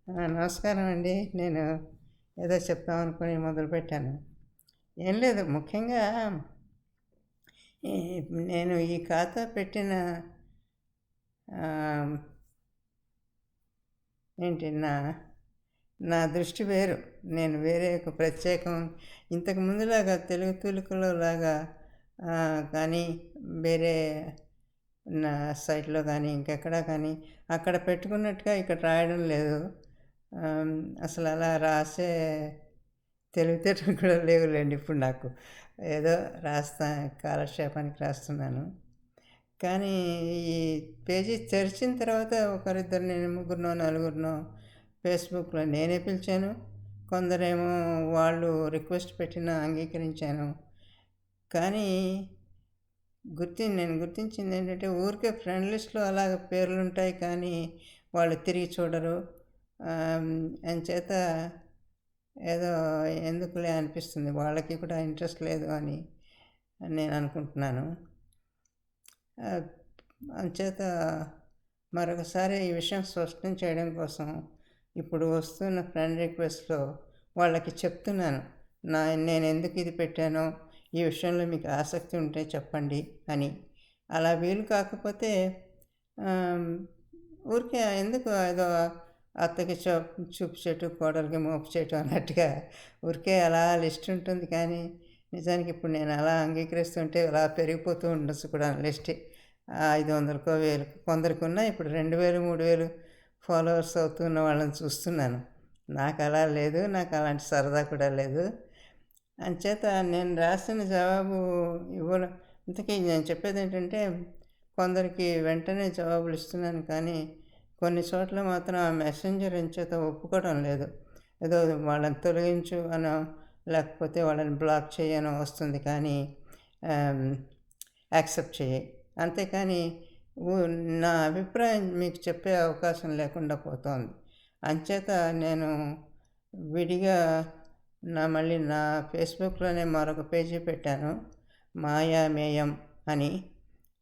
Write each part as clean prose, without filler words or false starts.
నమస్కారం అండి. నేను ఏదో చెప్దామనుకుని మొదలుపెట్టాను. ఏం లేదు, ముఖ్యంగా ఈ నేను ఈ ఖాతా పెట్టిన ఆహ్, ఏంటి నా నా దృష్టి వేరు. నేను వేరే ఒక ప్రత్యేకం ఇంతకు ముందులాగా తెలుగు తూలికలో లాగా కానీ వేరే నా సైట్‌లో కానీ, ఇంకెక్కడా కానీ అక్కడ పెట్టుకున్నట్టుగా ఇక్కడ రాయడం లేదు. ఆహ్, అసలలా రాసే తెలివితేటలు కూడా లేవులెండి ఇప్పుడు నాకు. ఏదో రాస్తా, కాలక్షేపానికి రాస్తున్నాను. కానీ ఈ పేజీ తెరిచిన తర్వాత ఒకరిద్దరిని, ముగ్గురినో, నలుగురినో ఫేస్‌బుక్‌లో నేనే పిలిచాను. కొందరేమో వాళ్ళు రిక్వెస్ట్ పెట్టినా అంగీకరించాను. కానీ నేను గుర్తించిందేంటంటే, ఊరికే ఫ్రెండ్ లిస్ట్‌లో అలాగ పేర్లుంటాయి కానీ వాళ్ళు తిరిగి చూడరు. అంచేత ఏదో ఎందుకులే అనిపిస్తుంది. వాళ్ళకి కూడా ఇంట్రెస్ట్ లేదు అని నేను అనుకుంటున్నాను. అంచేత మరొకసారి ఈ విషయం స్పష్టం చేయడం కోసం ఇప్పుడు వస్తున్న ఫ్రెండ్ రిక్వెస్ట్‌లో వాళ్ళకి చెప్తున్నాను. నేను ఎందుకు ఇది పెట్టానో, ఈ విషయంలో మీకు ఆసక్తి ఉంటే చెప్పండి అని. అలా వీలు కాకపోతే ఊరికే ఎందుకు ఏదో అత్తకి చూపు చెట్టు, కోడలికి మోపు చెట్టు అన్నట్టుగా ఊరికే అలా లిస్ట్ ఉంటుంది. కానీ నిజానికి ఇప్పుడు నేను అలా అంగీకరిస్తుంటే అలా పెరిగిపోతూ ఉండొచ్చు కూడా లిస్ట్. 500కో, 1000కో కొందరికి ఉన్నాయి. ఇప్పుడు 2000, 3000 ఫాలోవర్స్ అవుతున్న వాళ్ళని చూస్తున్నాను. నాకు అలా లేదు. నాకు అలాంటి సరదా కూడా లేదు. అంచేత నేను రాసిన జవాబు ఇవ్వడం, ఇంతకీ నేను చెప్పేదేంటంటే, కొందరికి వెంటనే జవాబులు ఇస్తున్నాను కానీ కొన్ని చోట్ల మాత్రం ఆ మెసెంజర్ ఎంచేత ఒప్పుకోవడం లేదు. ఏదో వాళ్ళని తొలగించు అనో, లేకపోతే వాళ్ళని బ్లాక్ చేయనో వస్తుంది కానీ యాక్సెప్ట్ చెయ్యి. అంతేకాని నా అభిప్రాయం మీకు చెప్పే అవకాశం లేకుండా పోతోంది. అంచేత నేను విడిగా మళ్ళీ నా ఫేస్‌బుక్‌లోనే మరొక పేజీ పెట్టాను. మాయామేయం అని.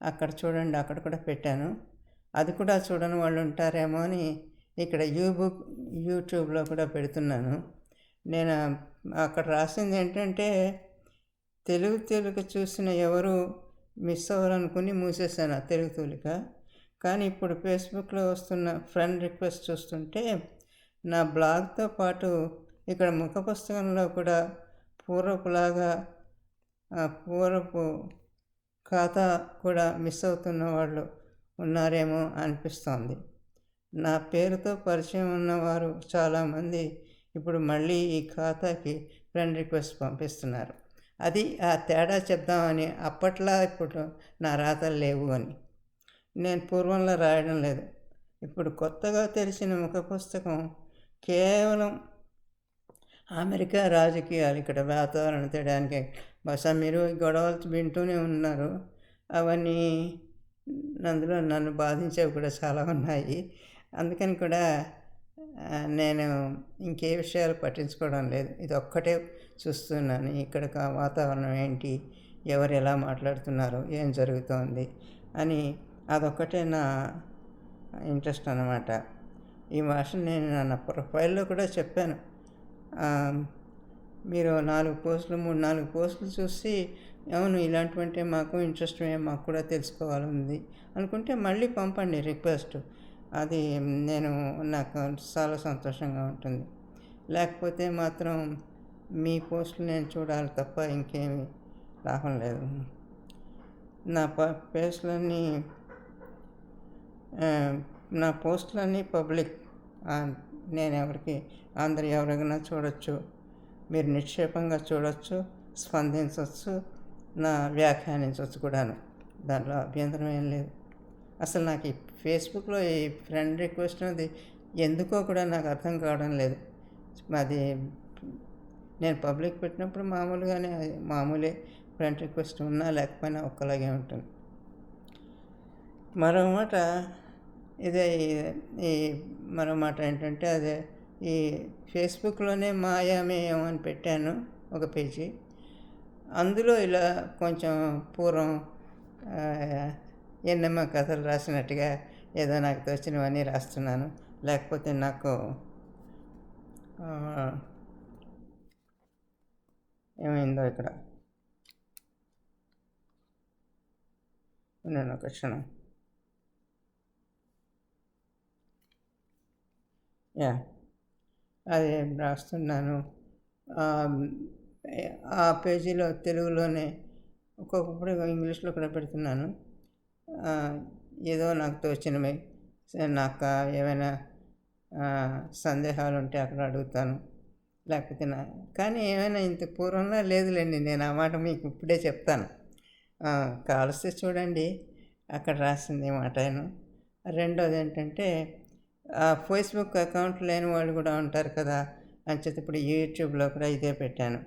అక్కడ చూడండి, అక్కడ కూడా పెట్టాను. అది కూడా చూడని వాళ్ళు ఉంటారేమో అని ఇక్కడ యూట్యూబ్‌లో కూడా పెడుతున్నాను. నేను అక్కడ రాసింది ఏంటంటే, తెలుగు చూసిన ఎవరు మిస్ అవ్వరనుకుని మూసేశాను ఆ తెలుగు తూలిక. కానీ ఇప్పుడు ఫేస్‌బుక్‌లో వస్తున్న ఫ్రెండ్ రిక్వెస్ట్ చూస్తుంటే, నా బ్లాగ్‌తో పాటు ఇక్కడ ముఖ పుస్తకంలో కూడా పూర్వపులాగా పూర్వపు ఖాతా కూడా మిస్ అవుతున్న వాళ్ళు ఉన్నారేమో అనిపిస్తోంది. నా పేరుతో పరిచయం ఉన్నవారు చాలామంది ఇప్పుడు మళ్ళీ ఈ ఖాతాకి ఫ్రెండ్ రిక్వెస్ట్ పంపిస్తున్నారు. అది ఆ తేడా చెప్దామని. అప్పట్లా ఇప్పుడు నా రాతలు లేవు అని. నేను పూర్వంలో రాయడం లేదు. ఇప్పుడు కొత్తగా తెలిసిన ముఖ పుస్తకం కేవలం అమెరికా రాజకీయాలు, ఇక్కడ వాతావరణం తేడానికి. బహుశా మీరు గొడవలు వింటూనే ఉన్నారు. అవన్నీ అందులో నన్ను బాధించేవి కూడా చాలా ఉన్నాయి. అందుకని కూడా నేను ఇంకే విషయాలు పట్టించుకోవడం లేదు. ఇది ఒక్కటే చూస్తున్నాను. ఇక్కడ వాతావరణం ఏంటి, ఎవరు ఎలా మాట్లాడుతున్నారు, ఏం జరుగుతోంది అని. అదొక్కటే నా ఇంట్రెస్ట్ అన్నమాట. ఈ భాషను నేను నా ప్రొఫైల్లో కూడా చెప్పాను. మీరు 4 పోస్టులు చూసి, అవును ఇలాంటివంటే మాకు ఇంట్రెస్ట్, మాకు కూడా తెలుసుకోవాలని అనుకుంటే మళ్ళీ పంపండి రిక్వెస్ట్. అది నాకు చాలా సంతోషంగా ఉంటుంది. లేకపోతే మాత్రం మీ పోస్టులు నేను చూడాలి తప్ప ఇంకేమీ లాభం లేదు. నా పోస్టులన్నీ పబ్లిక్. నేను అందరు ఎవరైనా చూడొచ్చు. మీరు నిక్షేపంగా చూడొచ్చు, స్పందించవచ్చు, వ్యాఖ్యానించవచ్చు కూడాను. దాంట్లో అభ్యంతరం ఏం లేదు. అసలు నాకు ఈ ఫేస్‌బుక్‌లో ఈ ఫ్రెండ్ రిక్వెస్ట్ అనేది ఎందుకో కూడా నాకు అర్థం కావడం లేదు. అది నేను పబ్లిక్ పెట్టినప్పుడు మామూలే. ఫ్రెండ్ రిక్వెస్ట్ ఉన్నా లేకపోయినా ఒక్కలాగే ఉంటుంది. మరో మాట మరో మాట ఏంటంటే, ఈ ఫేస్‌బుక్‌లోనే మాయామేయం అని పెట్టాను ఒక పేజీ. అందులో ఇలా కొంచెం పూర్వం ఎన్నెమ్మ కథలు రాసినట్టుగా ఏదో నాకు తోచినవన్నీ రాస్తున్నాను. లేకపోతే నాకు ఏమైందో ఇక్కడ నేను ఒక క్షణం. యా అది రాస్తున్నాను. ఆ పేజీలో తెలుగులోనే ఒక్కొక్కప్పుడు ఇంగ్లీష్లో కూడా పెడుతున్నాను. ఏదో నాకు తోచినవి, నాకు ఏమైనా సందేహాలు ఉంటే అక్కడ అడుగుతాను. లేకపోతే కానీ ఏమైనా ఇంత పూర్వంలో లేదులేండి. నేను ఆ మాట మీకు ఇప్పుడే చెప్తాను. కావలిస్తే చూడండి, అక్కడ రాసింది మాటను. రెండోది ఏంటంటే, ఫేస్బుక్ అకౌంట్ లేని వాళ్ళు కూడా ఉంటారు కదా. అంచేత ఇప్పుడు యూట్యూబ్లో కూడా ఇదే పెట్టాను.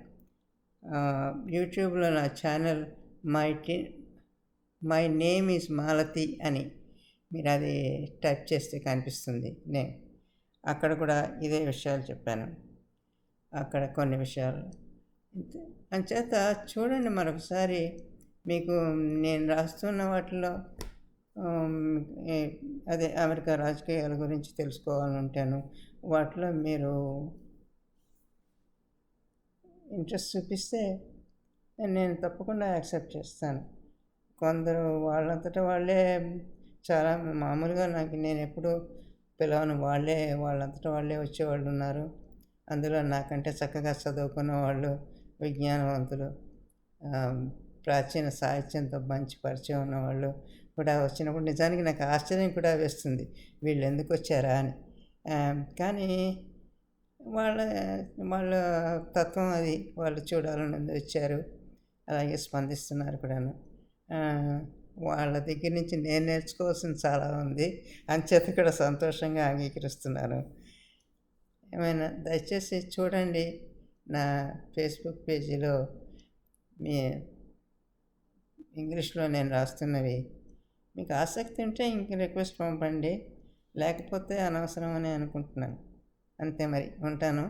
యూట్యూబ్లో నా channel my name is Malathi అని మీరు అది టైప్ చేస్తే కనిపిస్తుంది నేమ్. అక్కడ కూడా ఇదే విషయాలు చెప్పాను. అక్కడ కొన్ని విషయాలు అంచేత చూడండి మరొకసారి. మీకు నేను రాస్తున్న వాటిలో అదే అమెరికా రాజకీయాల గురించి తెలుసుకోవాలంటాను. వాటిలో మీరు ఇంట్రెస్ట్ చూపిస్తే నేను తప్పకుండా యాక్సెప్ట్ చేస్తాను. కొందరు వాళ్ళంతటా వాళ్ళే చాలా మామూలుగా నేను ఎప్పుడు పిలవను, వాళ్ళంతటా వాళ్ళే వచ్చేవాళ్ళు ఉన్నారు. అందులో నాకంటే చక్కగా చదువుకున్న వాళ్ళు, విజ్ఞానవంతులు, ప్రాచీన సాహిత్యంతో మంచి పరిచయం ఉన్నవాళ్ళు కూడా వచ్చినప్పుడు నిజానికి నాకు ఆశ్చర్యం కూడా వేస్తుంది, వీళ్ళు ఎందుకు వచ్చారా అని. కానీ వాళ్ళ తత్వం అది. వాళ్ళు చూడాలని వచ్చారు, అలాగే స్పందిస్తున్నారు కూడాను. వాళ్ళ దగ్గర నుంచి నేను నేర్చుకోవాల్సింది చాలా ఉంది. అంచేత కూడా సంతోషంగా అంగీకరిస్తున్నాను. ఏమైనా దయచేసి చూడండి నా ఫేస్బుక్ పేజీలో మీ ఇంగ్లీష్లో నేను రాస్తున్నవి. మీకు ఆసక్తి ఉంటే ఇంక రిక్వెస్ట్ పంపండి, లేకపోతే అనవసరం అని అనుకుంటున్నాను. అంతే మరి, ఉంటాను.